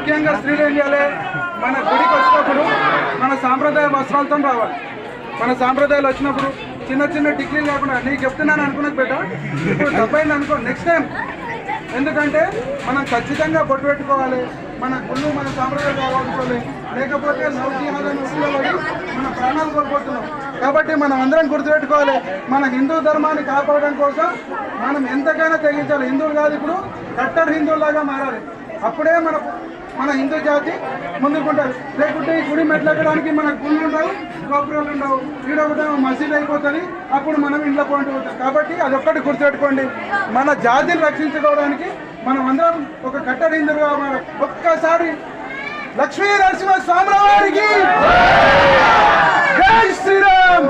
ముఖ్యంగా స్త్రీలు ఏం చేయాలి, మన గుడికి వచ్చినప్పుడు మన సాంప్రదాయ వస్త్రాలతో రావాలి. మన సాంప్రదాయాలు వచ్చినప్పుడు చిన్న చిన్న డిగ్రీలు లేకుండా నీకు చెప్తున్నాను అనుకున్నది బేట, ఇప్పుడు తప్పైంది అనుకో నెక్స్ట్ టైం. ఎందుకంటే మనం ఖచ్చితంగా బొట్టు పెట్టుకోవాలి, మన గుళ్ళు మన సాంప్రదాయాలు కావాలనుకోవాలి, లేకపోతే లవ్ జిహాద్ అని పడి మన ప్రాణాలు కోల్పోతున్నాం. కాబట్టి మనం అందరం గుర్తుపెట్టుకోవాలి, మన హిందూ ధర్మాన్ని కాపాడడం కోసం మనం ఎంతకైనా తెగించాలి. హిందువులు కాదు, ఇప్పుడు కట్టర్ హిందువులాగా మారాలి. అప్పుడే మన హిందూ జాతి ముందుకుంటారు. లేకుంటే ఈ గుడి మెట్లెక్కడానికి మన గుళ్ళు ఉండవు, గోపురాలు ఉండవు, ఈడొకటే మసీదు అయిపోతుంది, అప్పుడు మనం ఇంట్లో పోటీ పోతాం. కాబట్టి అదొక్కటి గుర్తుపెట్టుకోండి, మన జాతిని రక్షించుకోవడానికి మనం అందరం ఒక కట్టర్ హిందువుగా మారాలి. ఒక్కసారి లక్ష్మీ నరసింహ స్వామి వారికి జై శ్రీరామ్.